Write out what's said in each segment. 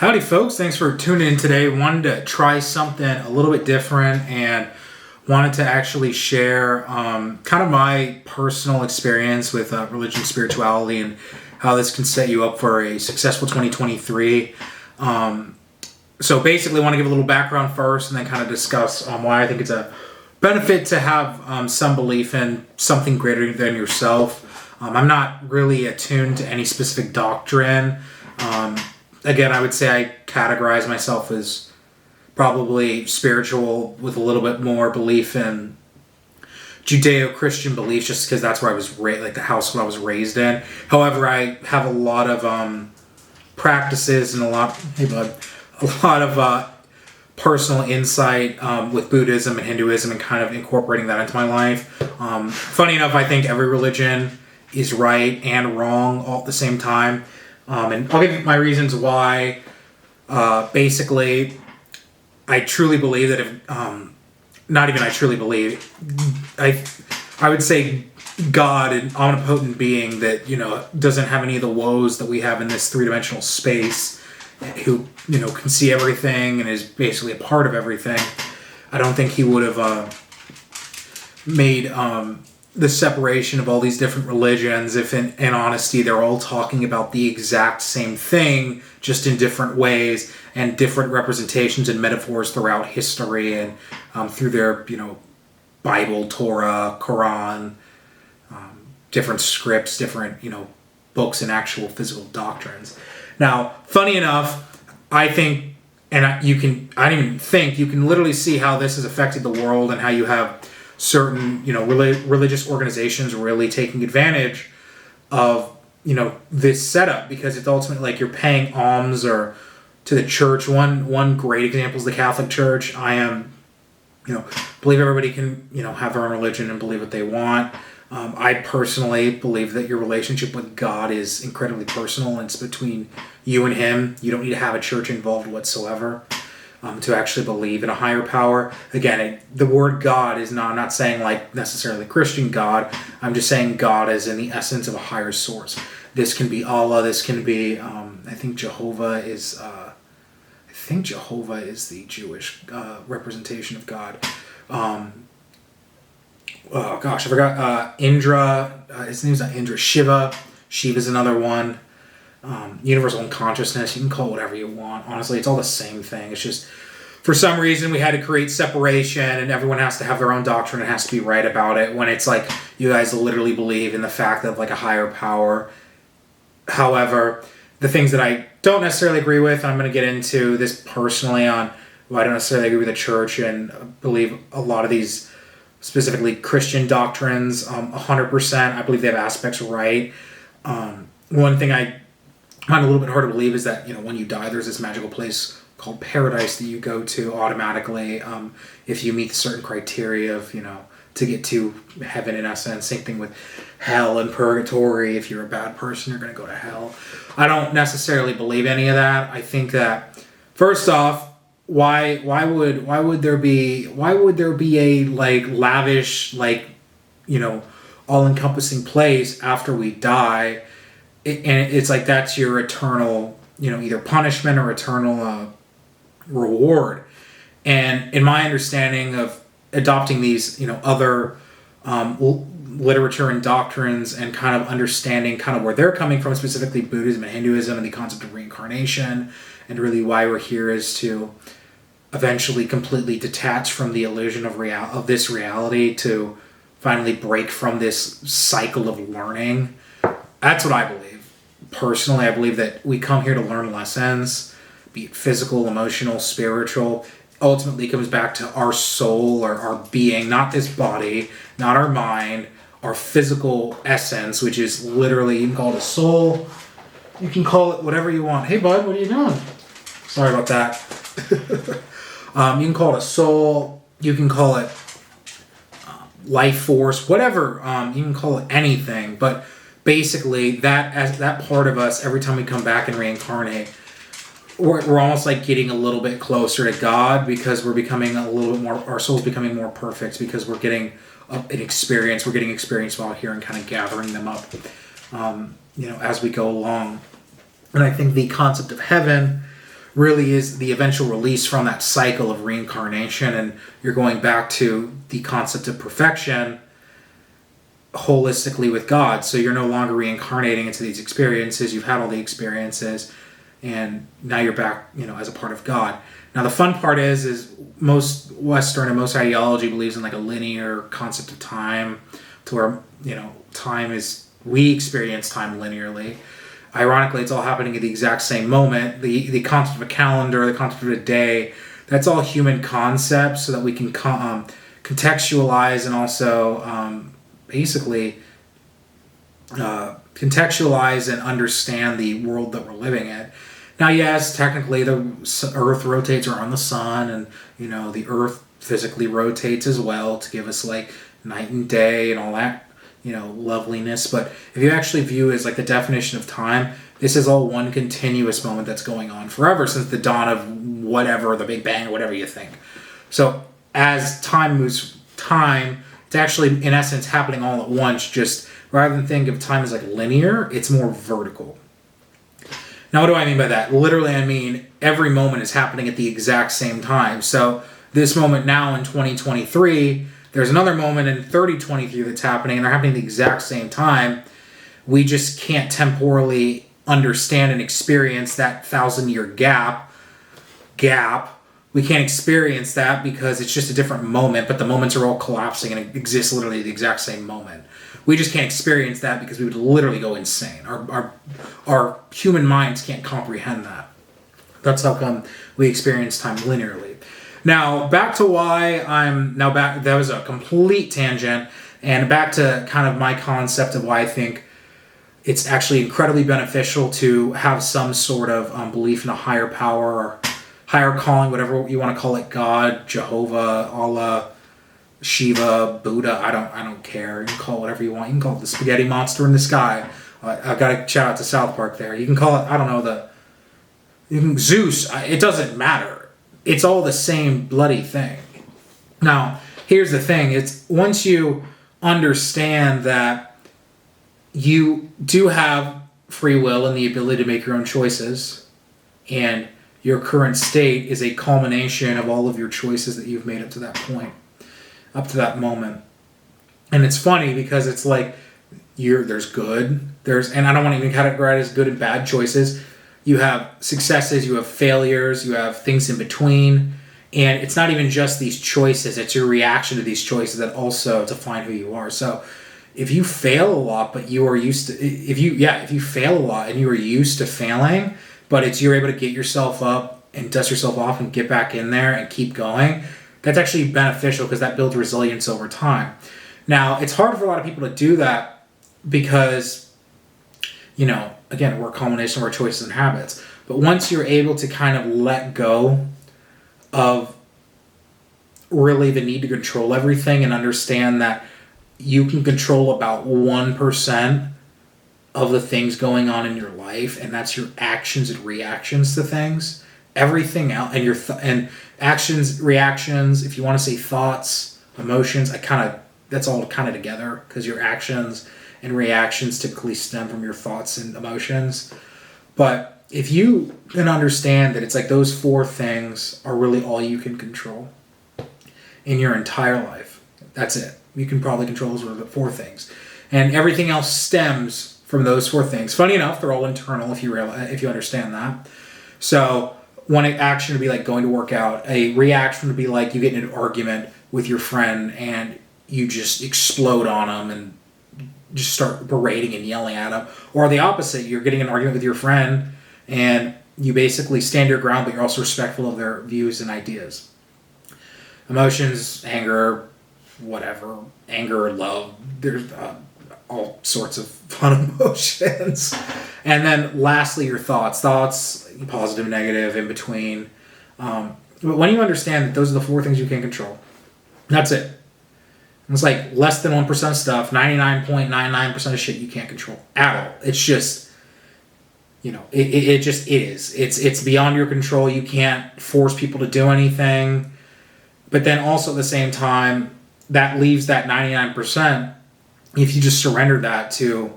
Howdy, folks. Thanks for tuning in today. Wanted to try something a little bit different and wanted to actually share kind of my personal experience with religion, spirituality, and how this can set you up for a successful 2023. So basically, I want to give a little background first and then kind of discuss why I think it's a benefit to have some belief in something greater than yourself. I'm not really attuned to any specific doctrine. Again, I would say I categorize myself as probably spiritual with a little bit more belief in Judeo-Christian beliefs, just because that's where I was raised, like the house I was raised in. However, I have a lot of practices and a lot of personal insight with Buddhism and Hinduism and kind of incorporating that into my life. Funny enough, I think every religion is right and wrong all at the same time. And I'll give you my reasons why. Basically, I truly believe that if, not even I truly believe, I would say God, an omnipotent being that, doesn't have any of the woes that we have in this three-dimensional space, who, can see everything and is basically a part of everything. I don't think he would have made the separation of all these different religions if in honesty they're all talking about the exact same thing, just in different ways and different representations and metaphors throughout history and through their Bible, Torah, Quran, different scripts, different books and actual physical doctrines. Now, funny enough, I think, and I don't even think, you can literally see how this has affected the world and how you have certain, religious organizations really taking advantage of, this setup, because it's ultimately like you're paying alms or to the church. One great example is the Catholic Church. I am, believe everybody can, have their own religion and believe what they want. I personally believe that your relationship with God is incredibly personal and it's between you and Him. You don't need to have a church involved whatsoever. To actually believe in a higher power. Again, the word God is not, I'm not saying like necessarily Christian God. I'm just saying God is in the essence of a higher source. This can be Allah. This can be, I think Jehovah is the Jewish representation of God. Oh gosh, I forgot. Indra, his name's not Indra, Shiva. Shiva's another one. Universal unconsciousness, you can call it whatever you want. Honestly, it's all the same thing. It's just, for some reason, we had to create separation and everyone has to have their own doctrine and has to be right about it, when it's like, you guys literally believe in the fact of like a higher power. However, the things that I don't necessarily agree with, and I'm going to get into this personally on why I don't necessarily agree with the church and believe a lot of these, specifically Christian doctrines, 100%, I believe they have aspects right. One thing I find a little bit hard to believe is that, when you die, there's this magical place called paradise that you go to automatically if you meet certain criteria of, to get to heaven in essence. Same thing with hell and purgatory. If you're a bad person, you're going to go to hell. I don't necessarily believe any of that. I think that, first off, why would there be a like lavish, like, all-encompassing place after we die? And it's like that's your eternal, either punishment or eternal reward. And in my understanding of adopting these, other literature and doctrines and kind of understanding kind of where they're coming from, specifically Buddhism and Hinduism and the concept of reincarnation, and really why we're here is to eventually completely detach from the illusion of this reality, to finally break from this cycle of learning. That's what I believe. Personally, I believe that we come here to learn lessons, be it physical, emotional, spiritual. Ultimately, it comes back to our soul or our being, not this body, not our mind, our physical essence, which is literally, you can call it a soul, you can call it whatever you want. Hey, bud, what are you doing? Sorry about that. You can call it a soul, you can call it life force, whatever. You can call it anything, but basically, that part of us, every time we come back and reincarnate, we're almost like getting a little bit closer to God, because we're becoming a little bit more, our soul's becoming more perfect, because we're getting an experience. We're getting experience while here and kind of gathering them up, as we go along. And I think the concept of heaven really is the eventual release from that cycle of reincarnation, and you're going back to the concept of perfection holistically with God. So you're no longer reincarnating into these experiences. You've had all the experiences, and now you're back, as a part of God. Now the fun part is most Western and most ideology believes in like a linear concept of time, to where we experience time linearly. Ironically, it's all happening at the exact same moment. The concept of a calendar, the concept of a day, that's all human concepts, so that we can contextualize and also basically contextualize and understand the world that we're living in. Now, yes, technically the Earth rotates around the sun, and the Earth physically rotates as well to give us like night and day and all that loveliness. But if you actually view it as like the definition of time, this is all one continuous moment that's going on forever since the dawn of whatever, the Big Bang, whatever you think. So as time moves, it's actually in essence happening all at once. Just rather than think of time as like linear, it's more vertical. Now, what do I mean by that? Literally, I mean every moment is happening at the exact same time. So this moment now in 2023, there's another moment in 3023 that's happening, and they're happening at the exact same time. We just can't temporally understand and experience that 1,000-year gap. We can't experience that because it's just a different moment, but the moments are all collapsing and it exists literally at the exact same moment. We just can't experience that because we would literally go insane. Our human minds can't comprehend that. That's how come we experience time linearly. Now, back to why I'm now back. That was a complete tangent, and back to kind of my concept of why I think it's actually incredibly beneficial to have some sort of belief in a higher power or higher calling, whatever you want to call it, God, Jehovah, Allah, Shiva, Buddha. I don't care. You can call it whatever you want. You can call it the spaghetti monster in the sky. I've got to shout out to South Park there. You can call it, Zeus. It doesn't matter. It's all the same bloody thing. Now, here's the thing. It's once you understand that you do have free will and the ability to make your own choices, and your current state is a culmination of all of your choices that you've made up to that point, up to that moment. And it's funny because it's like there's good, and I don't want to even categorize as good and bad choices. You have successes, you have failures, you have things in between, and it's not even just these choices, it's your reaction to these choices that also define who you are. So if you fail a lot, but you are used to, if you fail a lot and you are used to failing, but you're able to get yourself up and dust yourself off and get back in there and keep going, that's actually beneficial because that builds resilience over time. Now, it's hard for a lot of people to do that because, again, we're a culmination of our choices and habits. But once you're able to kind of let go of really the need to control everything and understand that you can control about 1% of the things going on in your life, and that's your actions and reactions to things. Everything else, and your and actions, reactions, if you want to say thoughts, emotions, that's all kind of together because your actions and reactions typically stem from your thoughts and emotions. But if you can understand that it's like those four things are really all you can control in your entire life, that's it. You can probably control those four things, and everything else stems from those four things. Funny enough, they're all internal if you understand that. So one action would be like going to work out. A reaction would be like you get in an argument with your friend and you just explode on them and just start berating and yelling at them. Or the opposite, you're getting in an argument with your friend and you basically stand your ground, but you're also respectful of their views and ideas. Emotions, anger, whatever, anger, love, there's all sorts of fun emotions. And then lastly, your thoughts, positive, negative, in between. But when you understand that those are the four things you can control, that's it. It's like less than 1% of stuff, 99.99% of shit you can't control at all. It's just, it just is. It's beyond your control. You can't force people to do anything. But then also at the same time, that leaves that 99%. If you just surrender that to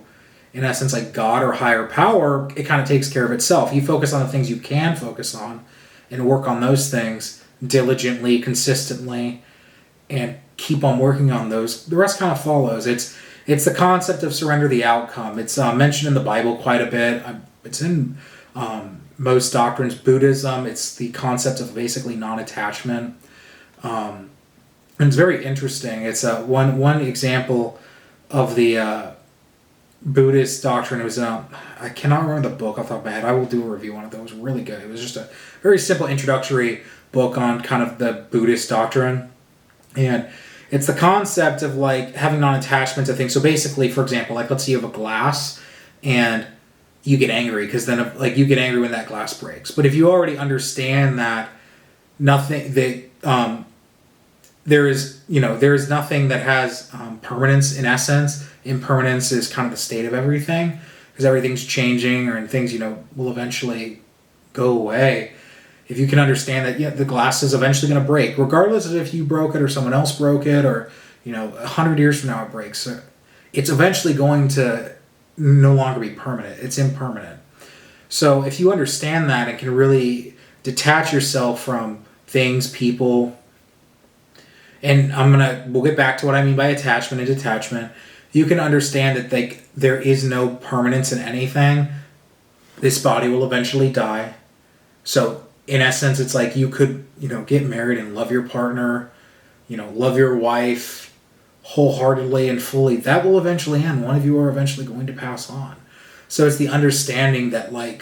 in essence, like God or higher power, it kind of takes care of itself. You focus on the things you can focus on and work on those things diligently, consistently, and keep on working on those. The rest kind of follows. It's the concept of surrender the outcome. It's mentioned in the Bible quite a bit. It's in most doctrines. Buddhism, it's the concept of basically non-attachment. And it's very interesting. It's one example of the Buddhist doctrine. It was I cannot remember the book off the top of my head. I will do a review on it. That was really good. It was just a very simple introductory book on kind of the Buddhist doctrine. And it's the concept of like having non-attachment to things. So basically, for example, like let's say you have a glass and you get angry because then like you get angry when that glass breaks. But if you already understand that there is nothing that has permanence in essence. Impermanence is kind of the state of everything because everything's changing and things, will eventually go away. If you can understand that, the glass is eventually going to break, regardless of if you broke it or someone else broke it or, 100 years from now it breaks. It's eventually going to no longer be permanent. It's impermanent. So if you understand that and can really detach yourself from things, people, and we'll get back to what I mean by attachment and detachment. You can understand that there is no permanence in anything. This body will eventually die. So in essence, it's like you could, get married and love your partner, love your wife wholeheartedly and fully. That will eventually end. One of you are eventually going to pass on. So it's the understanding that I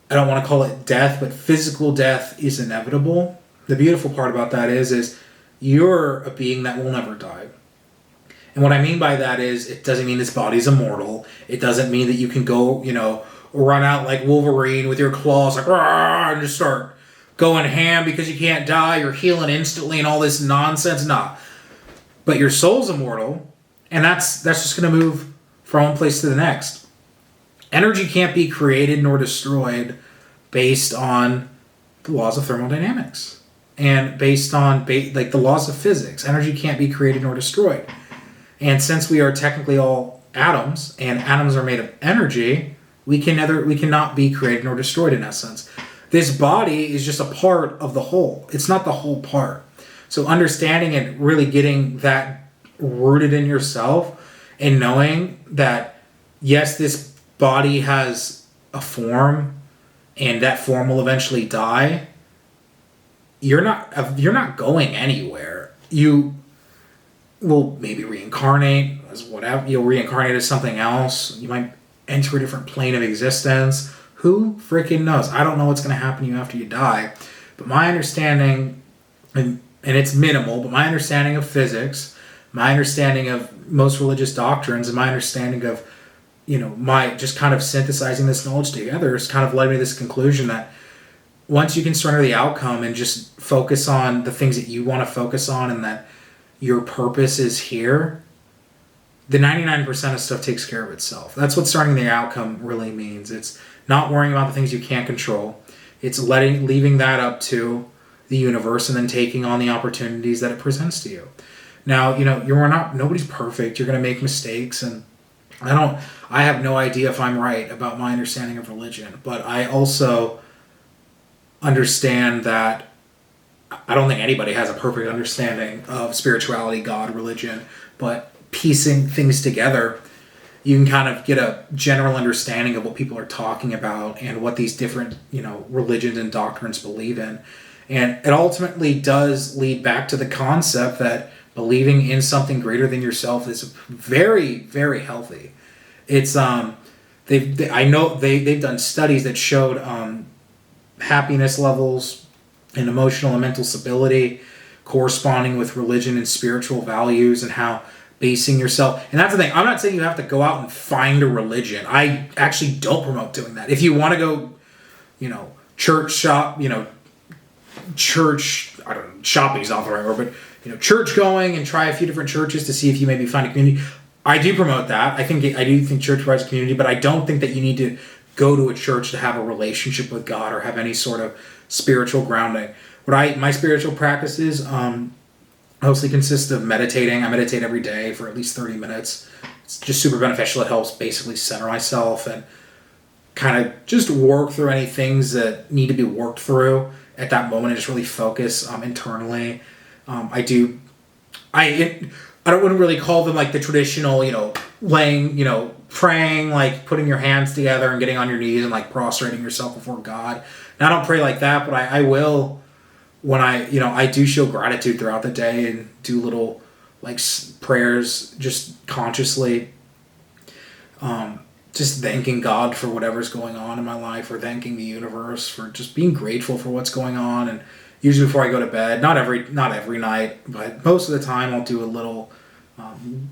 don't want to call it death, but physical death is inevitable. The beautiful part about that is you're a being that will never die. And what I mean by that is it doesn't mean this body's immortal. It doesn't mean that you can go, run out like Wolverine with your claws like "Rawr," and just start going ham because you can't die. You're healing instantly and all this nonsense. Nah. But your soul's immortal, and that's just going to move from one place to the next. Energy can't be created nor destroyed based on the laws of thermodynamics. And based on the laws of physics, energy can't be created nor destroyed. And since we are technically all atoms, and atoms are made of energy, we cannot be created nor destroyed in essence. This body is just a part of the whole. It's not the whole part. So understanding and really getting that rooted in yourself and knowing that, yes, this body has a form and that form will eventually die. You're not going anywhere. You will maybe reincarnate as whatever. You'll reincarnate as something else. You might enter a different plane of existence. Who freaking knows? I don't know what's going to happen to you after you die. But my understanding, and it's minimal, but my understanding of physics, my understanding of most religious doctrines, and my understanding of, my just kind of synthesizing this knowledge together has kind of led me to this conclusion that once you can surrender the outcome and just focus on the things that you want to focus on and that your purpose is here, the 99% of stuff takes care of itself. That's what surrendering the outcome really means. It's not worrying about the things you can't control. It's leaving that up to the universe and then taking on the opportunities that it presents to you. Now, nobody's perfect. You're going to make mistakes, and I have no idea if I'm right about my understanding of religion, but I also understand that I don't think anybody has a perfect understanding of spirituality, God, religion, but piecing things together, you can kind of get a general understanding of what people are talking about and what these different, religions and doctrines believe in. And it ultimately does lead back to the concept that believing in something greater than yourself is very, very healthy. It's they've done studies that showed happiness levels and emotional and mental stability corresponding with religion and spiritual values and how basing yourself. And that's the thing. I'm not saying you have to go out and find a religion. I actually don't promote doing that. If you want to go, church shop, church, I don't know, shopping is not the right word, but, church going and try a few different churches to see if you maybe find a community. I do promote that. I do think church provides a community, but I don't think that you need to go to a church to have a relationship with God or have any sort of spiritual grounding. My spiritual practices mostly consist of meditating. I meditate every day for at least 30 minutes. It's just super beneficial. It helps basically center myself and kind of just work through any things that need to be worked through at that moment and just really focus internally. I wouldn't really call them like the traditional, laying, praying, like putting your hands together and getting on your knees and like prostrating yourself before God. And I don't pray like that, but I will when I do show gratitude throughout the day and do little like prayers just consciously. Just thanking God for whatever's going on in my life, or thanking the universe for just being grateful for what's going on. And usually before I go to bed, not every night, but most of the time I'll do a little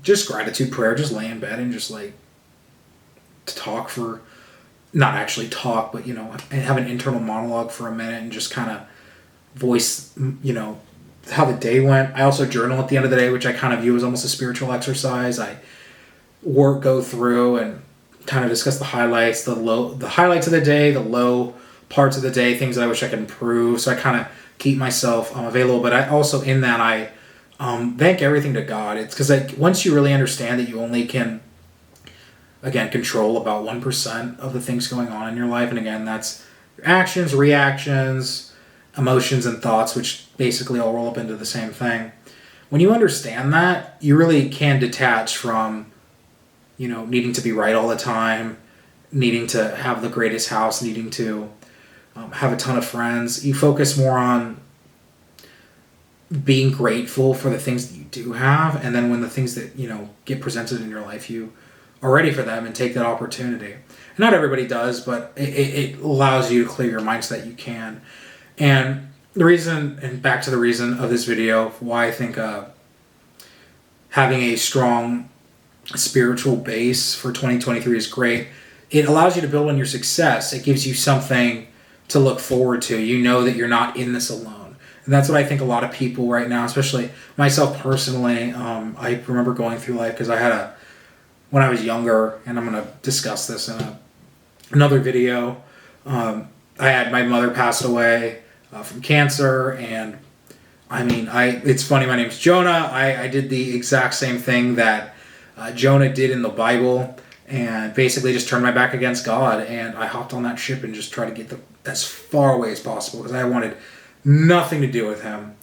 just gratitude prayer, just lay in bed and just like to talk for, not actually talk, but have an internal monologue for a minute and just kind of voice, how the day went. I also journal at the end of the day, which I kind of view as almost a spiritual exercise. I go through and kind of discuss the highlights, the highlights of the day, the low parts of the day, things that I wish I could improve. So I kind of keep myself available, but I also in that I thank everything to God. It's because like once you really understand that you only can control about 1% of the things going on in your life, and again that's your actions, reactions, emotions, and thoughts, which basically all roll up into the same thing. When you understand that, you really can detach from needing to be right all the time, needing to have the greatest house, needing to have a ton of friends. You focus more on being grateful for the things that you do have, and then when the things that get presented in your life, you are ready for them and take that opportunity. And not everybody does, but it allows you to clear your mind so that you can. And back to the reason of this video, why I think having a strong spiritual base for 2023 is great. It allows you to build on your success. It gives you something to look forward to. You know that you're not in this alone. And that's what I think a lot of people right now, especially myself personally, I remember going through life because when I was younger, and I'm going to discuss this in another video, I had my mother passed away from cancer, and it's funny, my name's Jonah. I did the exact same thing that Jonah did in the Bible, and basically just turned my back against God, and I hopped on that ship and just tried to get as far away as possible because I wanted nothing to do with him.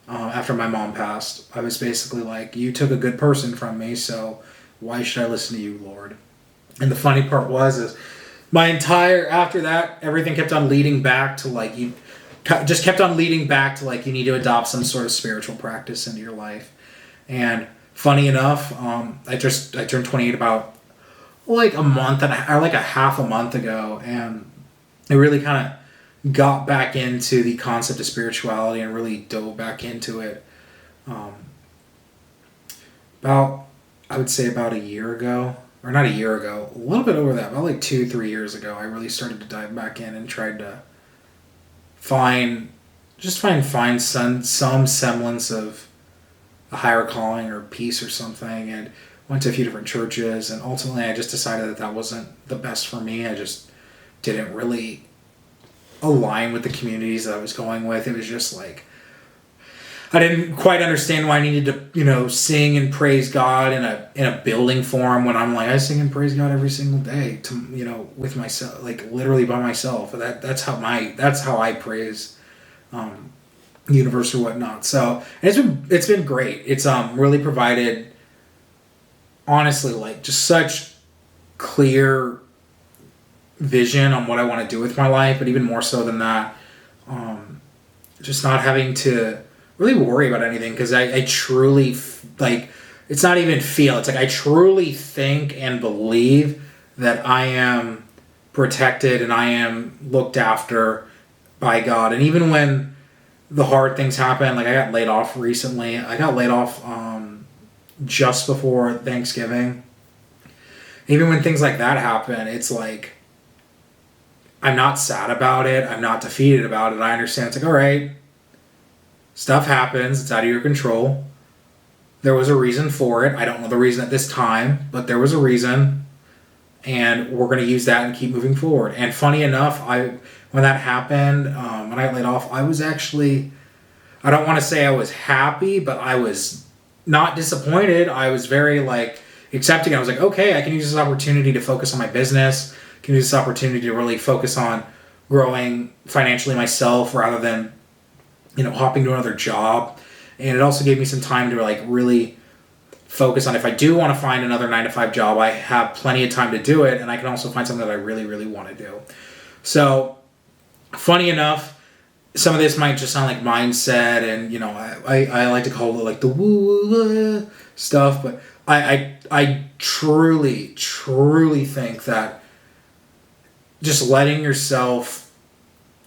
After my mom passed, I was basically like, you took a good person from me, so why should I listen to you, Lord? And the funny part is after that, everything kept on leading back to like, you need to adopt some sort of spiritual practice into your life. And funny enough, I turned 28 about like a month and like a half a month ago, and I really kind of got back into the concept of spirituality and really dove back into it. I would say about a year ago, or not a year ago, a little bit over that, about like 2-3 years ago, I really started to dive back in and tried to find some semblance of a higher calling or peace or something, and went to a few different churches, and ultimately I just decided that wasn't the best for me. I just didn't really align with the communities that I was going with. It was just like I didn't quite understand why I needed to, sing and praise God in a building form when I'm like, I sing and praise God every single day with myself, like literally by myself. That's how I praise the universe or whatnot. So it's been great. It's really provided, honestly, like just such clear vision on what I want to do with my life, but even more so than that, just not having to really worry about anything, because I truly it's not even feel, it's like I truly think and believe that I am protected and I am looked after by God. And even when the hard things happen, like I got laid off recently. I got laid off just before Thanksgiving. Even when things like that happen, it's like I'm not sad about it. I'm not defeated about it. I understand. It's like, all right, stuff happens. It's out of your control. There was a reason for it. I don't know the reason at this time, but there was a reason, and we're going to use that and keep moving forward. And funny enough, when that happened, when I got laid off, I was actually, I don't want to say I was happy, but I was not disappointed. I was very accepting it. I was like, okay, I can use this opportunity to focus on my business. I can use this opportunity to really focus on growing financially myself rather than, hopping to another job. And it also gave me some time to like really focus on, if I do want to find another 9-to-5 job, I have plenty of time to do it, and I can also find something that I really, really want to do. So, funny enough, some of this might just sound like mindset, and I like to call it like the woo stuff, but I truly, truly think that just letting yourself,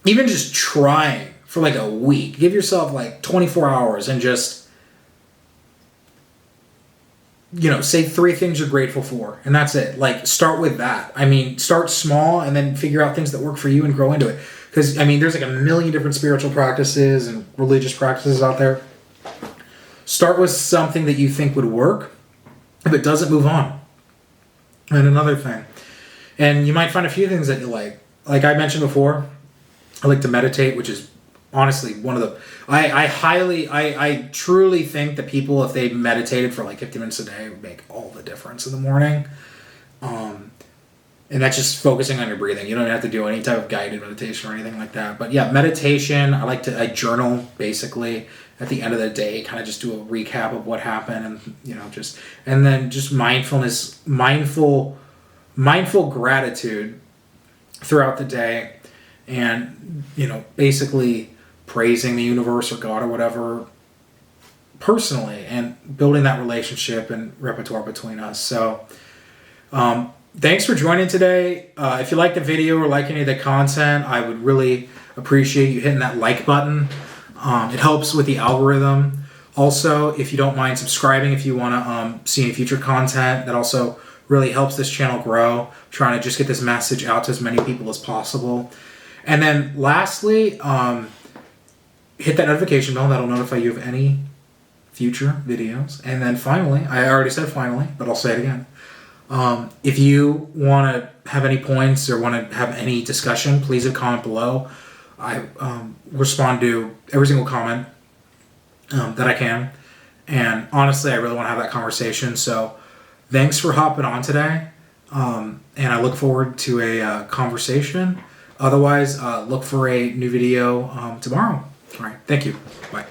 even just trying for like a week, give yourself like 24 hours and just, say 3 things you're grateful for, and that's it. Like, start with that. I mean, start small and then figure out things that work for you and grow into it. Because, I mean, there's like a million different spiritual practices and religious practices out there. Start with something that you think would work. If it doesn't, move on. And another thing. And you might find a few things that you like. Like I mentioned before, I like to meditate, which is honestly one of the... I truly think that people, if they meditated for like 50 minutes a day, would make all the difference in the morning. And that's just focusing on your breathing. You don't have to do any type of guided meditation or anything like that. But yeah, meditation, I journal basically at the end of the day, kind of just do a recap of what happened, and and then just mindfulness, mindful gratitude throughout the day, and basically praising the universe or God or whatever personally, and building that relationship and repertoire between us. So thanks for joining today. If you like the video or like any of the content, I would really appreciate you hitting that like button. It helps with the algorithm. Also, if you don't mind subscribing, if you want to see any future content, that also really helps this channel grow. I'm trying to just get this message out to as many people as possible. And then lastly, hit that notification bell. That'll notify you of any future videos. And then finally, I already said finally, but I'll say it again. If you want to have any points or want to have any discussion, please leave a comment below. I respond to every single comment that I can. And honestly, I really want to have that conversation. So thanks for hopping on today. And I look forward to a conversation. Otherwise, look for a new video tomorrow. All right. Thank you. Bye.